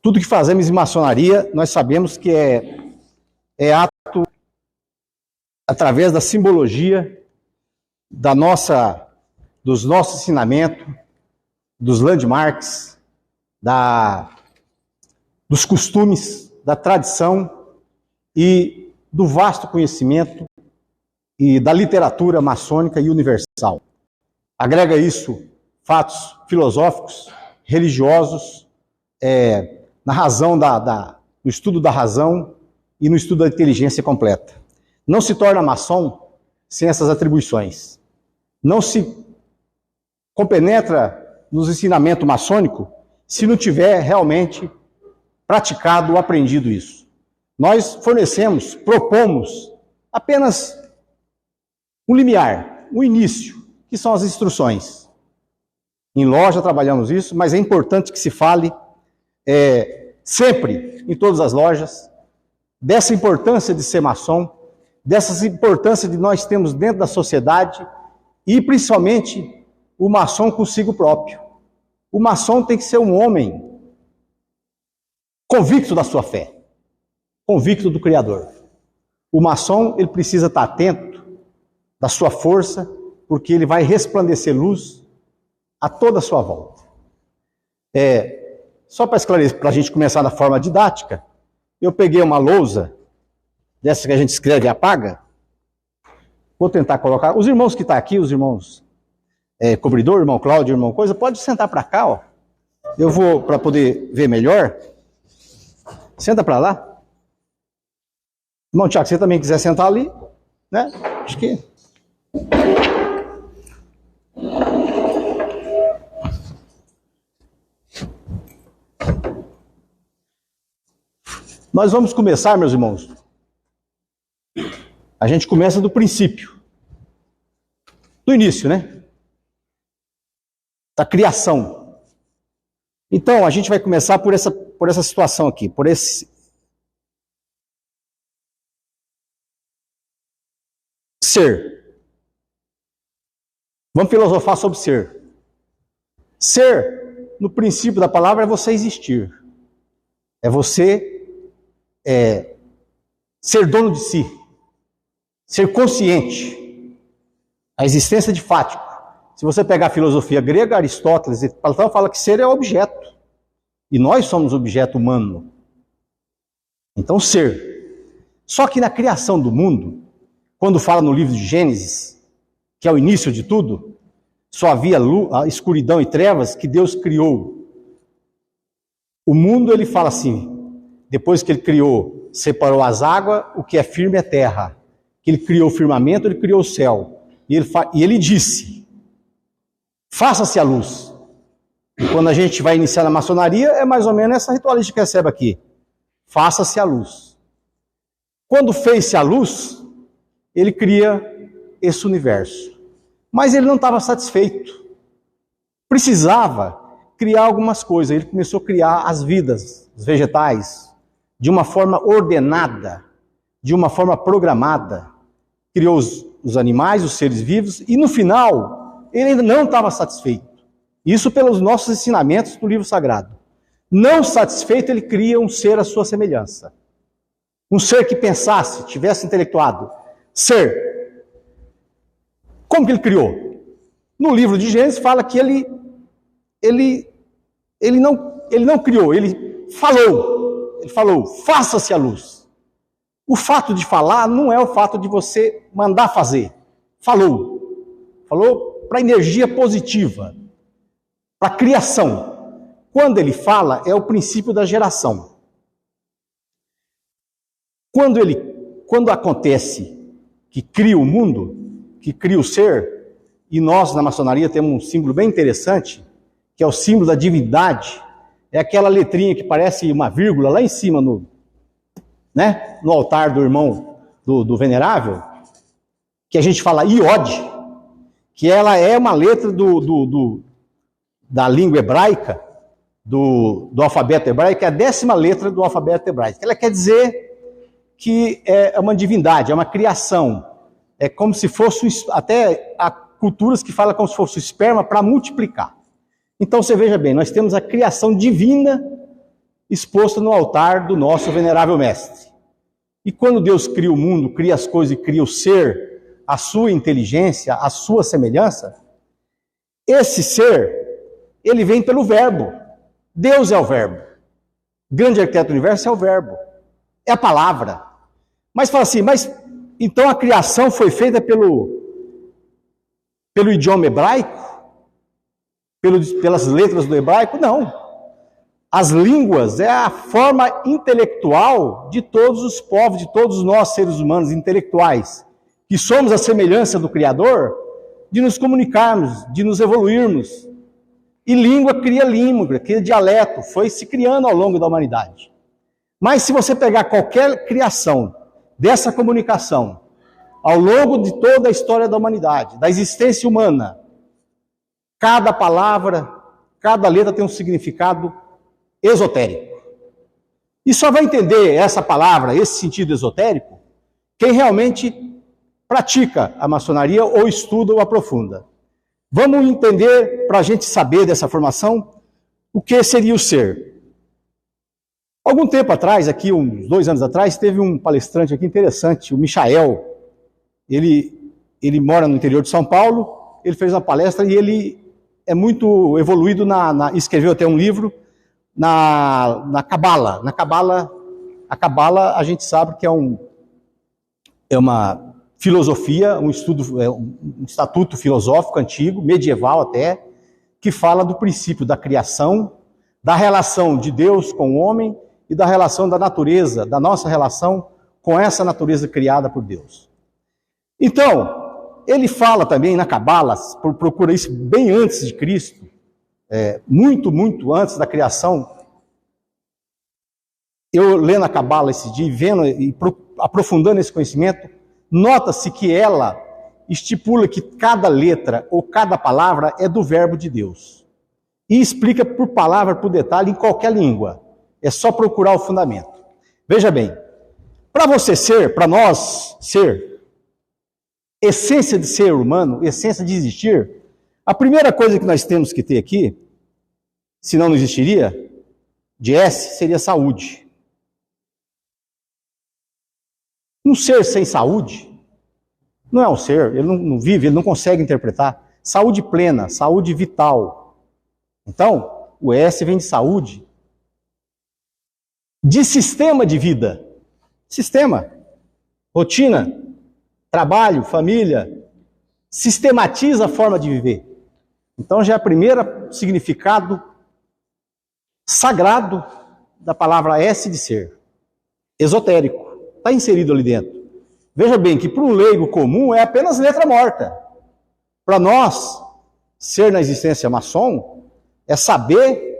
Tudo que fazemos em maçonaria, nós sabemos que é ato através da simbologia dos nossos ensinamentos, dos landmarks, dos costumes, da tradição e do vasto conhecimento e da literatura maçônica e universal. Agrega isso fatos filosóficos, religiosos, na razão no estudo da razão e no estudo da inteligência completa. Não se torna maçom sem essas atribuições. Não se compenetra nos ensinamentos maçônicos se não tiver realmente praticado ou aprendido isso. Nós propomos apenas um limiar, um início, que são as instruções. Em loja trabalhamos isso, mas é importante que se fale sempre, em todas as lojas, dessa importância de ser maçom, dessa importância de nós termos dentro da sociedade e, principalmente, o maçom consigo próprio. O maçom tem que ser um homem convicto da sua fé, convicto do Criador. O maçom, ele precisa estar atento da sua força, porque ele vai resplandecer luz a toda a sua volta. Só para esclarecer, para a gente começar da forma didática, eu peguei uma lousa, dessa que a gente escreve e apaga, vou tentar colocar, os irmãos que estão aqui, os irmãos cobridor, irmão Cláudio, irmão Coisa, pode sentar para cá, ó. Eu vou, para poder ver melhor, senta para lá. Irmão Tiago, se você também quiser sentar ali, né? Acho que... Nós vamos começar, meus irmãos. A gente começa do princípio. Do início, né? Da criação. Então, a gente vai começar por essa situação aqui, por esse ser. Vamos filosofar sobre ser. Ser, no princípio da palavra, é você existir. É você ser dono de si. Ser consciente. A existência de fático. Se você pegar a filosofia grega, Aristóteles e Platão fala que ser é objeto. E nós somos objeto humano. Então, ser. Só que na criação do mundo, quando fala no livro de Gênesis, que é o início de tudo, só havia escuridão e trevas, que Deus criou. O mundo, ele fala assim, depois que ele criou, separou as águas, o que é firme é terra. Que ele criou o firmamento, ele criou o céu. E ele disse, faça-se a luz. E quando a gente vai iniciar na maçonaria, é mais ou menos essa ritualística que recebe aqui. Faça-se a luz. Quando fez-se a luz, ele cria esse universo. Mas ele não estava satisfeito. Precisava criar algumas coisas. Ele começou a criar as vidas, os vegetais, de uma forma ordenada, de uma forma programada. Criou os animais, os seres vivos, e no final, ele ainda não estava satisfeito. Isso pelos nossos ensinamentos do livro sagrado. Não satisfeito, ele cria um ser à sua semelhança. Um ser que pensasse, tivesse intelectuado. Ser. Como que ele criou? No livro de Gênesis fala que ele não criou, ele falou. Ele falou, faça-se a luz. O fato de falar não é o fato de você mandar fazer. Falou. Falou para energia positiva, para a criação. Quando ele fala, é o princípio da geração. Quando acontece que cria o mundo, que cria o ser, e nós na maçonaria temos um símbolo bem interessante, que é o símbolo da divindade, é aquela letrinha que parece uma vírgula lá em cima no altar do irmão do venerável, que a gente fala iode, que ela é uma letra da língua hebraica, do alfabeto hebraico, é a 10ª letra do alfabeto hebraico. Ela quer dizer que é uma divindade, é uma criação. É como se fosse, até há culturas que falam como se fosse o esperma para multiplicar. Então você veja bem, nós temos a criação divina exposta no altar do nosso venerável mestre. E quando Deus cria o mundo, cria as coisas e cria o ser, a sua inteligência, a sua semelhança, esse ser, ele vem pelo verbo. Deus é o verbo. O grande arquiteto do universo é o verbo. É a palavra. Mas fala assim, mas então a criação foi feita pelo idioma hebraico? Pelas letras do hebraico? Não. As línguas é a forma intelectual de todos os povos, de todos nós seres humanos intelectuais, que somos a semelhança do Criador, de nos comunicarmos, de nos evoluirmos. E língua, cria dialeto, foi se criando ao longo da humanidade. Mas se você pegar qualquer criação dessa comunicação, ao longo de toda a história da humanidade, da existência humana, cada palavra, cada letra tem um significado esotérico. E só vai entender essa palavra, esse sentido esotérico, quem realmente pratica a maçonaria ou estuda ou aprofunda. Vamos entender, para a gente saber dessa formação, o que seria o ser. Algum tempo atrás, aqui uns 2 anos atrás, teve um palestrante aqui interessante, o Michael. Ele mora no interior de São Paulo, ele fez uma palestra e ele é muito evoluído, escreveu até um livro na Cabala. Na Cabala, a Cabala a gente sabe que é uma filosofia, um estudo, um estatuto filosófico antigo, medieval até, que fala do princípio da criação, da relação de Deus com o homem e da relação da natureza, da nossa relação com essa natureza criada por Deus. Então, ele fala também na Cabala, procura isso bem antes de Cristo, muito, muito antes da criação. Eu lendo a Cabala esse dia, vendo e aprofundando esse conhecimento, nota-se que ela estipula que cada letra ou cada palavra é do verbo de Deus. E explica por palavra, por detalhe, em qualquer língua. É só procurar o fundamento. Veja bem, para você ser, para nós ser, essência de ser humano, essência de existir, a primeira coisa que nós temos que ter aqui, senão não existiria, de S, seria saúde. Um ser sem saúde não é um ser, ele não vive, ele não consegue interpretar. Saúde plena, saúde vital. Então, o S vem de saúde, de sistema de vida. Sistema, rotina, trabalho, família, sistematiza a forma de viver. Então já é o primeiro significado sagrado da palavra S de ser. Esotérico. Está inserido ali dentro. Veja bem que para um leigo comum é apenas letra morta. Para nós, ser na existência maçom é saber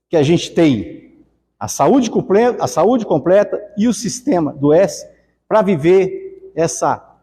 que a gente tem a saúde completa e o sistema do S para viver essa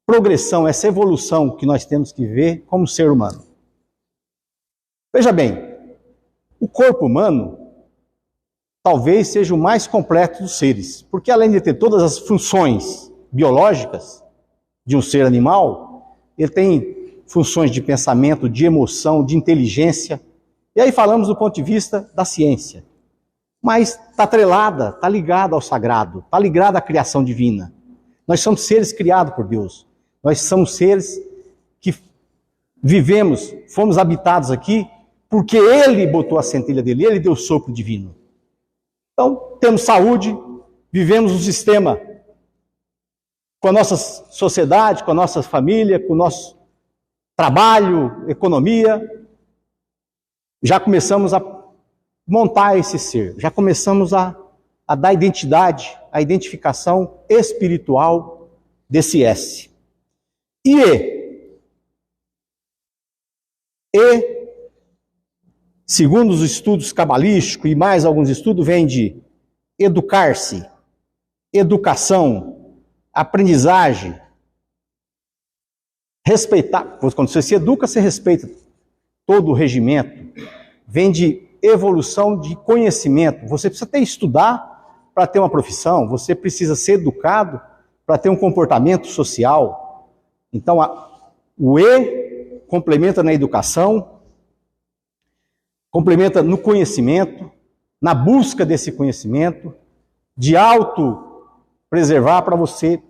progressão, essa evolução que nós temos que ver como ser humano. Veja bem, o corpo humano talvez seja o mais completo dos seres, porque além de ter todas as funções biológicas de um ser animal, ele tem funções de pensamento, de emoção, de inteligência. E aí falamos do ponto de vista da ciência. Mas está atrelada, está ligada ao sagrado, está ligada à criação divina. Nós somos seres criados por Deus. Nós somos seres que vivemos, fomos habitados aqui, porque Ele botou a centelha dele, Ele deu o sopro divino. Então, temos saúde, vivemos um sistema com a nossa sociedade, com a nossa família, com o nosso trabalho, economia. Já começamos a montar esse ser, já começamos a dar identidade, a identificação espiritual desse S. E, segundo os estudos cabalísticos e mais alguns estudos, vem de educar-se, educação, aprendizagem, respeitar. Quando você se educa, você respeita todo o regimento. Vem de evolução de conhecimento. Você precisa até estudar para ter uma profissão, você precisa ser educado para ter um comportamento social. Então, o E complementa na educação, complementa no conhecimento, na busca desse conhecimento, de auto-preservar para você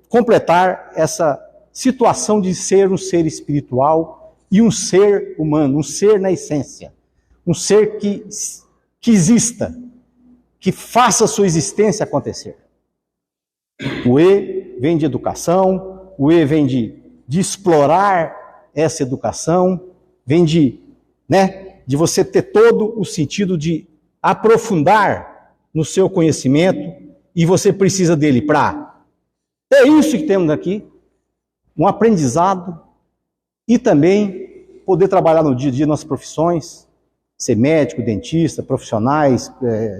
completar essa situação de ser um ser espiritual e um ser humano, um ser na essência, um ser que exista, que faça a sua existência acontecer. O E vem de educação, o E vem de explorar essa educação, vem de você ter todo o sentido de aprofundar no seu conhecimento, e você precisa dele para... É isso que temos aqui, um aprendizado, e também poder trabalhar no dia a dia nas profissões, ser médico, dentista, profissionais,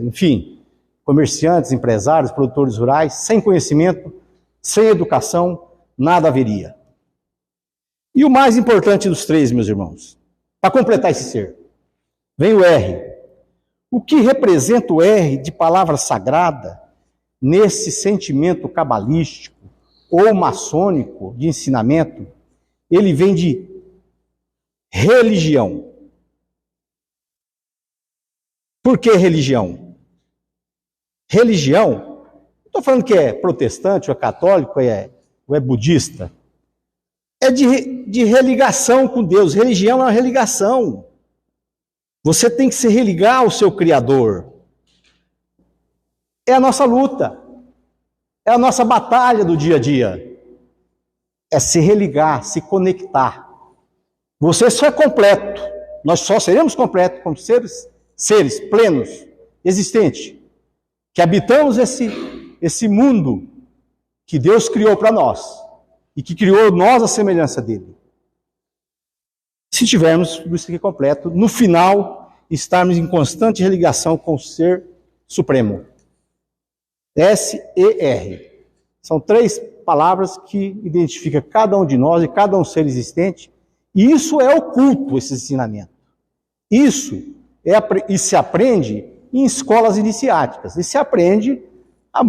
enfim, comerciantes, empresários, produtores rurais. Sem conhecimento, sem educação, nada haveria. E o mais importante dos três, meus irmãos, para completar esse ser, vem o R. O que representa o R de palavra sagrada nesse sentimento cabalístico ou maçônico de ensinamento? Ele vem de religião. Por que religião? Religião, não estou falando que é protestante, ou é católico, ou é budista. É de religação com Deus. Religião é uma religação. Você tem que se religar ao seu Criador. É a nossa luta. É a nossa batalha do dia a dia. É se religar, se conectar. Você só é completo. Nós só seremos completos como seres plenos, existentes, que habitamos esse mundo que Deus criou para nós e que criou nós à semelhança dele. Se tivermos isso aqui completo, no final, estarmos em constante religação com o Ser Supremo. S-E-R. São três palavras que identificam cada um de nós e cada um ser existente, e isso é oculto, esse ensinamento. Isso se aprende em escolas iniciáticas, e se aprende há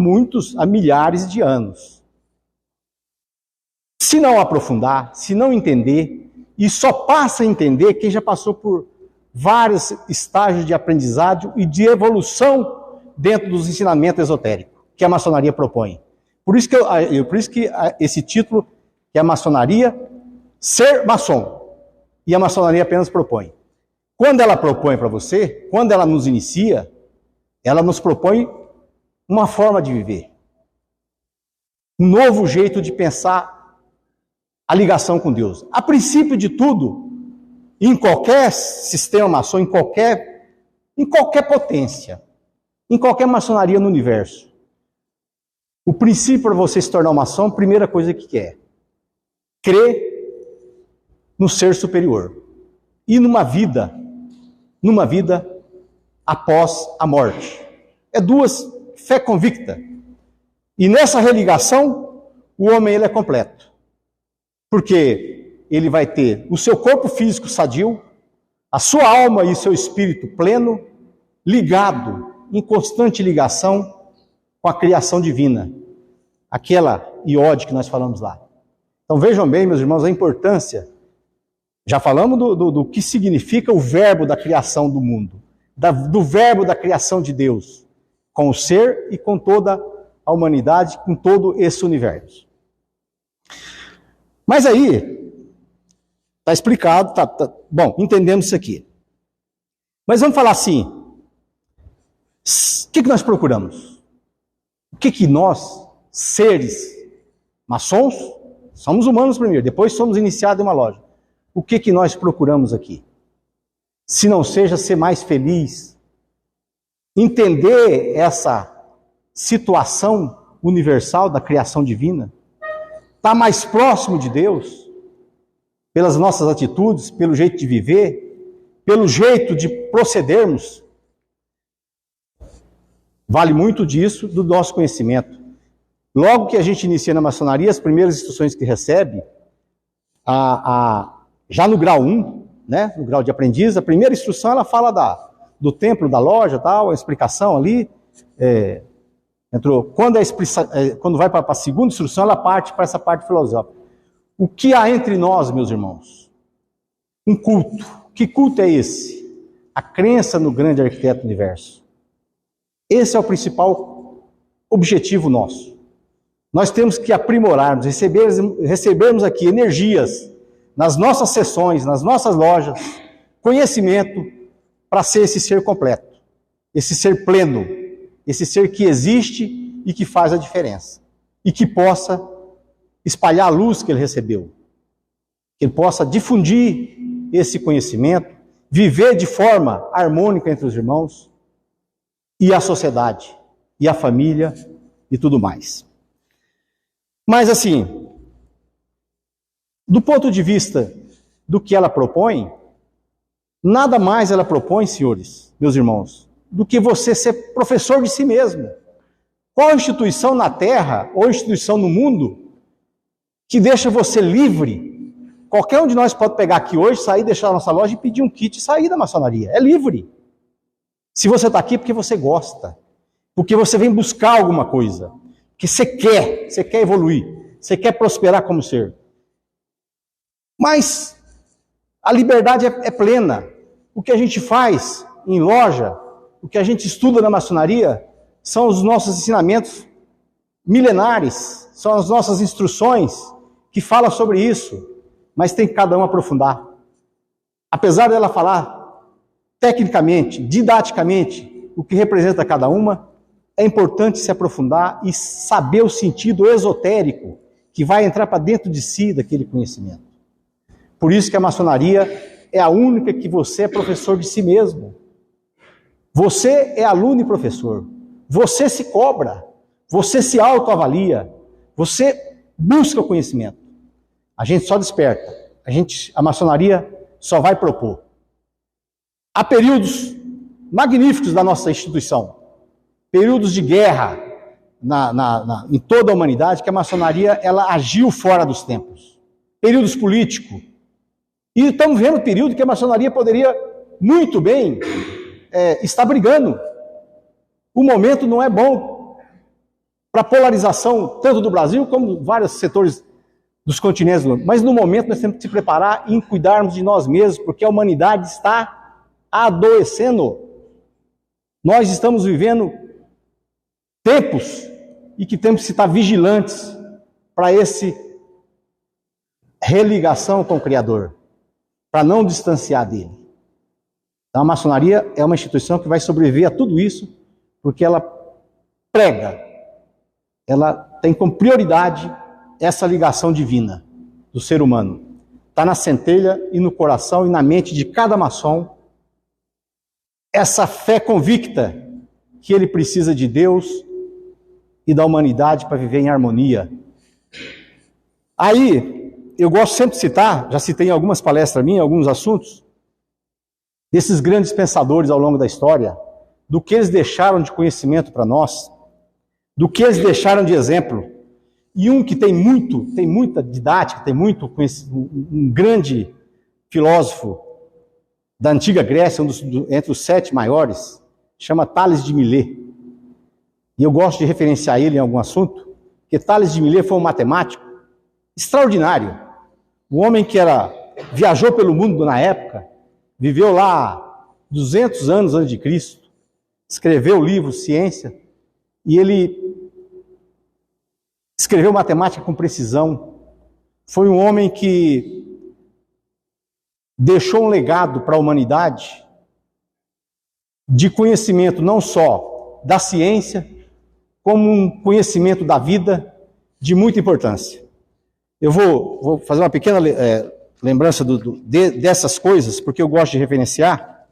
milhares de anos. Se não aprofundar, se não entender, e só passa a entender quem já passou por vários estágios de aprendizado e de evolução dentro dos ensinamentos esotéricos que a maçonaria propõe. Por isso que esse título, que é a maçonaria, ser maçom, e a maçonaria apenas propõe. Quando ela propõe para você, quando ela nos inicia, ela nos propõe uma forma de viver, um novo jeito de pensar a ligação com Deus. A princípio de tudo, em qualquer sistema maçom, em qualquer potência, em qualquer maçonaria no universo, o princípio para você se tornar um maçom, a primeira coisa que é crer no ser superior e numa vida após a morte. É fé convicta. E nessa religação, o homem ele é completo. Porque ele vai ter o seu corpo físico sadio, a sua alma e seu espírito pleno, ligado, em constante ligação com a criação divina. Aquela iode que nós falamos lá. Então vejam bem, meus irmãos, a importância. Já falamos do que significa o verbo da criação do mundo, do verbo da criação de Deus, com o ser e com toda a humanidade, com todo esse universo. Mas aí, está explicado, bom, entendemos isso aqui. Mas vamos falar assim, o que nós procuramos? O que nós, seres maçons, somos humanos primeiro, depois somos iniciados em uma loja. O que nós procuramos aqui? Se não seja ser mais feliz, entender essa situação universal da criação divina, estar mais próximo de Deus, pelas nossas atitudes, pelo jeito de viver, pelo jeito de procedermos. Vale muito disso do nosso conhecimento. Logo que a gente inicia na maçonaria, as primeiras instruções que recebe, já no grau 1, né, no grau de aprendiz, a primeira instrução ela fala do templo, da loja, tal, a explicação ali. Quando vai para a segunda instrução, ela parte para essa parte filosófica. O que há entre nós, meus irmãos? Um culto. Que culto é esse? a crença no grande arquiteto do universo. Esse é o principal objetivo nosso. Nós temos que aprimorarmos, recebermos aqui energias nas nossas sessões, nas nossas lojas, conhecimento para ser esse ser completo, esse ser pleno, esse ser que existe e que faz a diferença e que possa espalhar a luz que ele recebeu, que ele possa difundir esse conhecimento, viver de forma harmônica entre os irmãos e a sociedade, e a família e tudo mais. Mas assim, do ponto de vista do que ela propõe, nada mais ela propõe, senhores, meus irmãos, do que você ser professor de si mesmo. Qual instituição na Terra ou instituição no mundo que deixa você livre? Qualquer um de nós pode pegar aqui hoje, sair, deixar a nossa loja e pedir um kit e sair da maçonaria. É livre. Se você está aqui é porque você gosta, porque você vem buscar alguma coisa, que você quer evoluir, você quer prosperar como ser. Mas a liberdade é plena. O que a gente faz em loja, o que a gente estuda na maçonaria, são os nossos ensinamentos milenares, são as nossas instruções que falam sobre isso, mas tem que cada um aprofundar. Apesar dela falar tecnicamente, didaticamente, o que representa cada uma, é importante se aprofundar e saber o sentido esotérico que vai entrar para dentro de si daquele conhecimento. Por isso que a maçonaria é a única que você é professor de si mesmo. Você é aluno e professor. Você se cobra. Você se autoavalia. Você busca o conhecimento. A gente só desperta. A maçonaria só vai propor. Há períodos magníficos da nossa instituição. Períodos de guerra em toda a humanidade, que a maçonaria ela agiu fora dos tempos. Períodos políticos. E estamos vendo o período que a maçonaria poderia muito bem estar brigando. O momento não é bom para a polarização tanto do Brasil como vários setores dos continentes. Mas no momento nós temos que se preparar e cuidarmos de nós mesmos, porque a humanidade está adoecendo. Nós estamos vivendo tempos e que temos que estar vigilantes para essa religação com o Criador, para não distanciar dele. Então a maçonaria é uma instituição que vai sobreviver a tudo isso, porque ela prega, ela tem como prioridade essa ligação divina do ser humano. Está na centelha e no coração e na mente de cada maçom essa fé convicta que ele precisa de Deus e da humanidade para viver em harmonia. Aí, eu gosto sempre de citar, já citei em algumas palestras minhas, alguns assuntos, desses grandes pensadores ao longo da história, do que eles deixaram de conhecimento para nós, do que eles deixaram de exemplo. E um que tem muita didática, tem muito conhecimento, um grande filósofo da antiga Grécia, entre os 7 maiores, chama Tales de Milet. E eu gosto de referenciar ele em algum assunto, porque Tales de Milet foi um matemático extraordinário. Um homem que viajou pelo mundo na época, viveu lá 200 anos antes de Cristo, escreveu o livro Ciência, e ele escreveu matemática com precisão. Foi um homem que deixou um legado para a humanidade de conhecimento não só da ciência, como um conhecimento da vida de muita importância. Eu vou fazer uma pequena lembrança dessas coisas, porque eu gosto de referenciar.